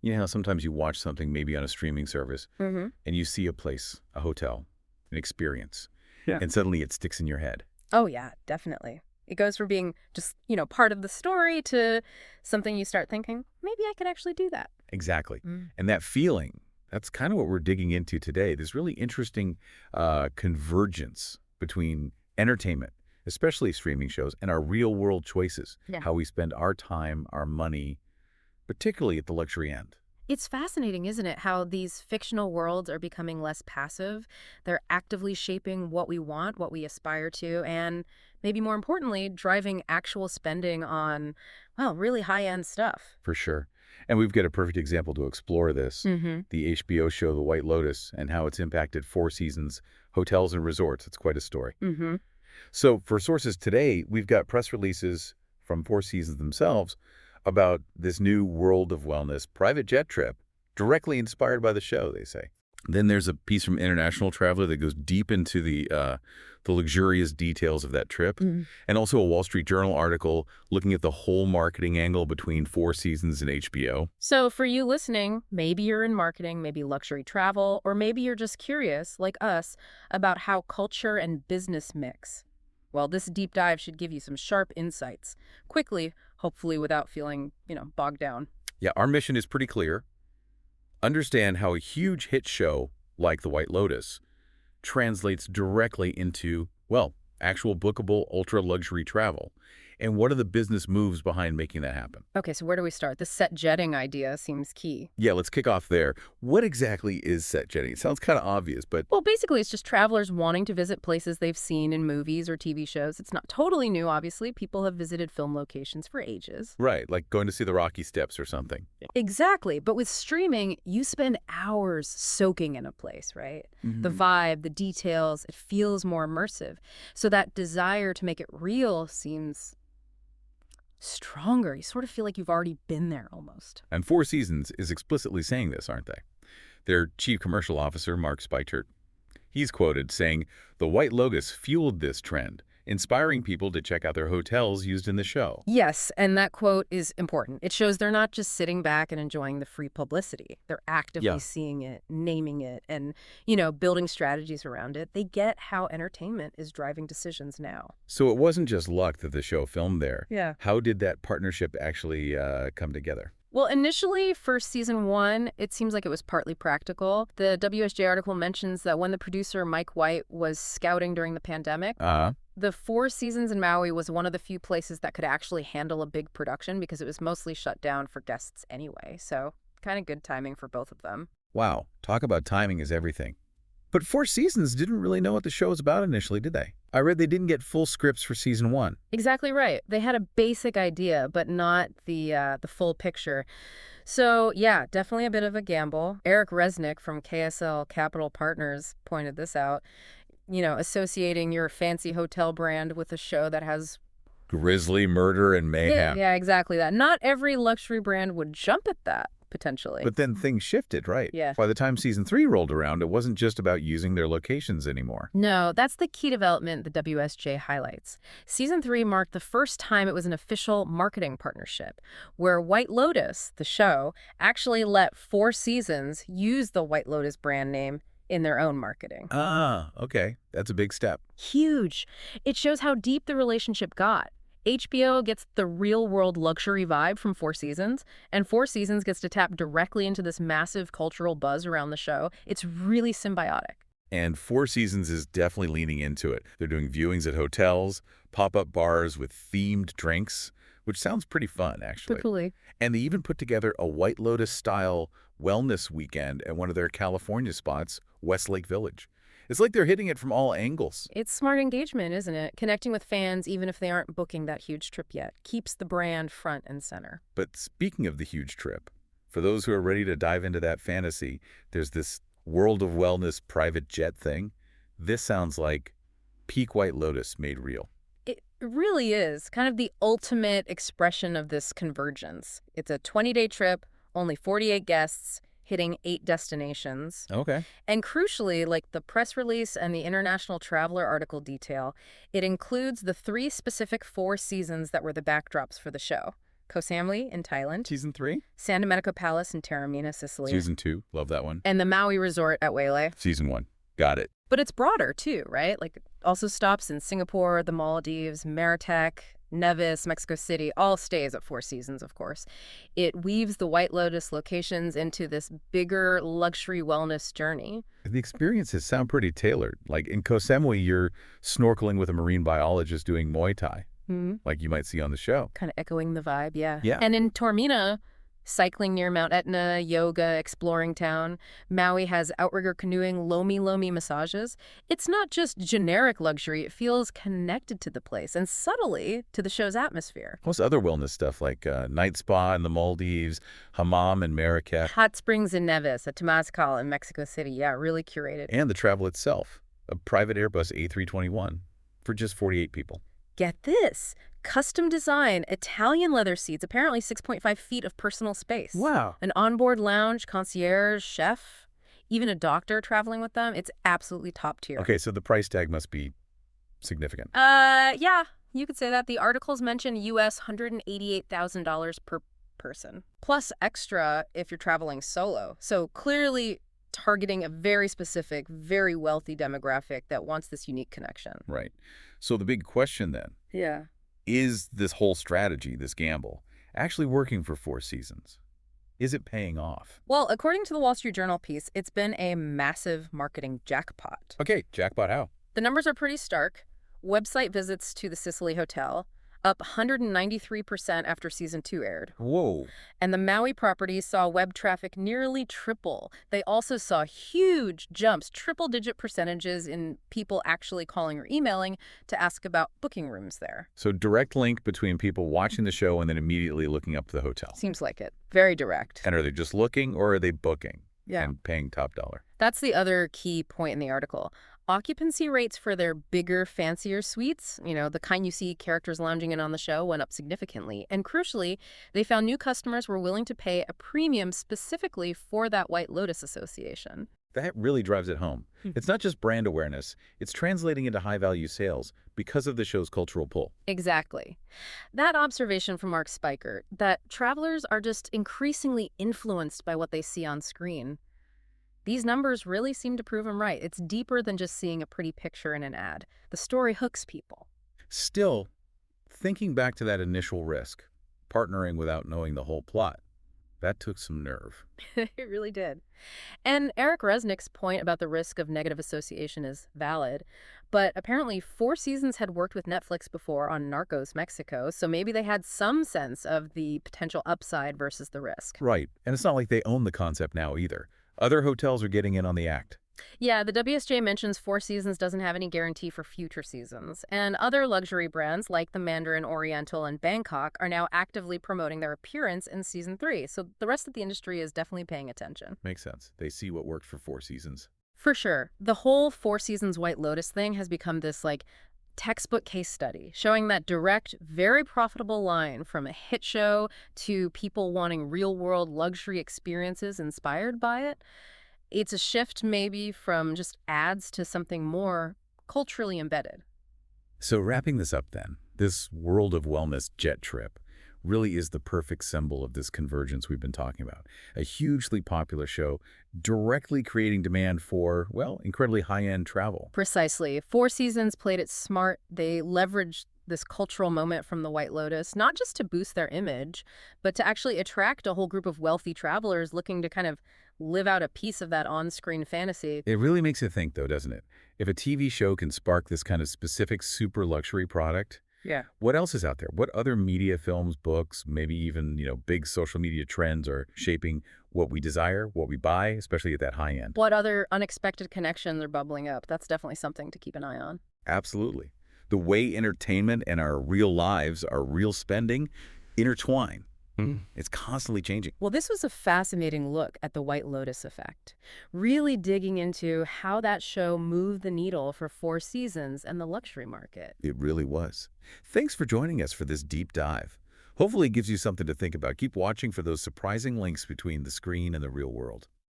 You know how sometimes you watch something maybe on a streaming service Mm-hmm. and you see a place, a hotel, an experience, Yeah. and suddenly it sticks in your head. Oh, yeah, definitely. It goes from being just, part of the story to something you start thinking, maybe I could actually do that. Exactly. Mm. And that feeling, that's kind of what we're digging into today. This really interesting convergence between entertainment, especially streaming shows, and our real-world choices, Yeah. how we spend our time, our money, particularly at the luxury end. It's fascinating, isn't it, how these fictional worlds are becoming less passive. They're actively shaping what we want, what we aspire to, and maybe more importantly, driving actual spending on, well, really high-end stuff. For sure. And we've got a perfect example to explore this, Mm-hmm. the HBO show The White Lotus and how it's impacted Four Seasons hotels and resorts. It's quite a story. Mm-hmm. So for sources today, we've got press releases from Four Seasons themselves about this new World of Wellness private jet trip, directly inspired by the show, they say. Then there's a piece from International Traveler that goes deep into the luxurious details of that trip, and also a Wall Street Journal article looking at the whole marketing angle between Four Seasons and HBO. So for you listening, maybe you're in marketing, maybe luxury travel, or maybe you're just curious, like us, about how culture and business mix. Well, this deep dive should give you some sharp insights, quickly, hopefully without feeling, bogged down. Yeah, our mission is pretty clear. Understand how a huge hit show like The White Lotus translates directly into, well, actual bookable ultra-luxury travel. And what are the business moves behind making that happen? Okay, so where do we start? The set jetting idea seems key. Yeah, let's kick off there. What exactly is set jetting? It sounds kind of obvious, but Well, basically, it's just travelers wanting to visit places they've seen in movies or TV shows. It's not totally new, obviously. People have visited film locations for ages. right, like going to see the Rocky Steps or something. Exactly. But with streaming, you spend hours soaking in a place, right? The vibe, the details, it feels more immersive. So that desire to make it real seems stronger. You sort of feel like you've already been there almost. And Four Seasons is explicitly saying this, aren't they? Their chief commercial officer, Mark Speichert, he's quoted saying, "The White Lotus fueled this trend, inspiring people to check out their hotels used in the show." Yes, and that quote is important. It shows they're not just sitting back and enjoying the free publicity. They're actively Yeah. seeing it, naming it, and, building strategies around it. They get how entertainment is driving decisions now. So it wasn't just luck that the show filmed there. Yeah. How did that partnership actually come together? Well, initially, for season one, it seems like it was partly practical. The WSJ article mentions that when the producer, Mike White, was scouting during the pandemic, Uh-huh. the Four Seasons in Maui was one of the few places that could actually handle a big production because it was mostly shut down for guests anyway. So kind of good timing for both of them. Wow, talk about timing is everything. But Four Seasons didn't really know what the show was about initially, did they? I read they didn't get full scripts for season one. Exactly right. They had a basic idea, but not the full picture. So yeah, definitely a bit of a gamble. Eric Resnick from KSL Capital Partners pointed this out. Associating your fancy hotel brand with a show that has Grisly murder and yeah, mayhem. yeah, exactly that. Not every luxury brand would jump at that potentially. But then things shifted, right? Yeah. By the time season three rolled around, it wasn't just about using their locations anymore. No, that's the key development the WSJ highlights. Season 3 marked the first time it was an official marketing partnership, where White Lotus, the show, actually let Four Seasons use the White Lotus brand name in their own marketing. Ah, okay. That's a big step. Huge. It shows how deep the relationship got. HBO gets the real-world luxury vibe from Four Seasons, and Four Seasons gets to tap directly into this massive cultural buzz around the show. It's really symbiotic. And Four Seasons is definitely leaning into it. They're doing viewings at hotels, pop-up bars with themed drinks, which sounds pretty fun, actually. Totally. And they even put together a White Lotus-style wellness weekend at one of their California spots, Westlake Village. It's like they're hitting it from all angles. It's smart engagement, isn't it? Connecting with fans, even if they aren't booking that huge trip yet, keeps the brand front and center. But speaking of the huge trip, for those who are ready to dive into that fantasy, there's this World of Wellness private jet thing. This sounds like peak White Lotus made real. It really is kind of the ultimate expression of this convergence. It's a 20-day trip, only 48 guests, hitting 8 destinations. Okay. And crucially, like the press release and the International Traveler article detail, it includes the 3 specific Four Seasons that were the backdrops for the show. Koh Samui in Thailand, Season 3? San Domenico Palace in Taormina, Sicily, Season 2. Love that one. and the Maui Resort at Wailea. Season 1. Got it. But it's broader, too, right? Like, it also stops in Singapore, the Maldives, Meritech, Nevis, Mexico City, all stays at Four Seasons, of course. It weaves the White Lotus locations into this bigger luxury wellness journey. The experiences sound pretty tailored. Like in Koh Samui, you're snorkeling with a marine biologist doing Muay Thai, like you might see on the show. Kind of echoing the vibe, yeah. Yeah. And in Taormina, cycling near Mount Etna, yoga, exploring town. Maui has outrigger canoeing, lomi massages. It's not just generic luxury. It feels connected to the place and subtly to the show's atmosphere. Plus other wellness stuff like night spa in the Maldives, hammam in Marrakech, Hot springs in Nevis, a Temazcal in Mexico City. Yeah, really curated. and the travel itself. A private Airbus A321 for just 48 people. Get this. Custom design, Italian leather seats, apparently 6.5 feet of personal space. Wow. An onboard lounge, concierge, chef, even a doctor traveling with them. It's absolutely top tier. Okay, so the price tag must be significant. Yeah, you could say that. The articles mention US $188,000 per person, plus extra if you're traveling solo. So clearly targeting a very specific, very wealthy demographic that wants this unique connection. Right. So the big question then, Yeah. is this whole strategy, this gamble, actually working for Four Seasons? Is it paying off? Well, according to the Wall Street Journal piece, it's been a massive marketing jackpot. Okay, jackpot how? The numbers are pretty stark. Website visits to the Sicily Hotel, up 193% after season 2 aired. Whoa. And the Maui property saw web traffic nearly triple. They also saw huge jumps, triple-digit percentages in people actually calling or emailing to ask about booking rooms there. So direct link between people watching the show and then immediately looking up the hotel. Seems like it. Very direct. And are they just looking or are they booking? Yeah. And paying top dollar? That's the other key point in the article. Occupancy rates for their bigger, fancier suites, the kind you see characters lounging in on the show, went up significantly. And crucially, they found new customers were willing to pay a premium specifically for that White Lotus association. That really drives it home. It's not just brand awareness. It's translating into high-value sales because of the show's cultural pull. Exactly. That observation from Mark Spiker, that travelers are just increasingly influenced by what they see on screen. These numbers really seem to prove him right. It's deeper than just seeing a pretty picture in an ad. The story hooks people. Still, thinking back to that initial risk, partnering without knowing the whole plot, that took some nerve. It really did. And Eric Resnick's point about the risk of negative association is valid. But apparently Four Seasons had worked with Netflix before on Narcos Mexico, so maybe they had some sense of the potential upside versus the risk. Right. And it's not like they own the concept now either. Other hotels are getting in on the act. Yeah, the WSJ mentions Four Seasons doesn't have any guarantee for future seasons. And other luxury brands like the Mandarin Oriental and Bangkok are now actively promoting their appearance in season 3. So the rest of the industry is definitely paying attention. Makes sense. They see what worked for Four Seasons. For sure. The whole Four Seasons White Lotus thing has become this, textbook case study, showing that direct, very profitable line from a hit show to people wanting real-world luxury experiences inspired by it. It's a shift maybe from just ads to something more culturally embedded. So wrapping this up then, this world of wellness jet trip really is the perfect symbol of this convergence we've been talking about. A hugely popular show directly creating demand for, well, incredibly high-end travel. Precisely. Four Seasons played it smart. They leveraged this cultural moment from the White Lotus, not just to boost their image, but to actually attract a whole group of wealthy travelers looking to kind of live out a piece of that on-screen fantasy. It really makes you think, though, doesn't it? If a TV show can spark this kind of specific super luxury product, Yeah. what else is out there? What other media, films, books, maybe even, big social media trends are shaping what we desire, what we buy, especially at that high end? What other unexpected connections are bubbling up? That's definitely something to keep an eye on. Absolutely. The way entertainment and our real lives, our real spending, intertwine. It's constantly changing. Well, this was a fascinating look at the White Lotus effect, really digging into how that show moved the needle for Four Seasons and the luxury market. It really was. Thanks for joining us for this deep dive. Hopefully it gives you something to think about. Keep watching for those surprising links between the screen and the real world.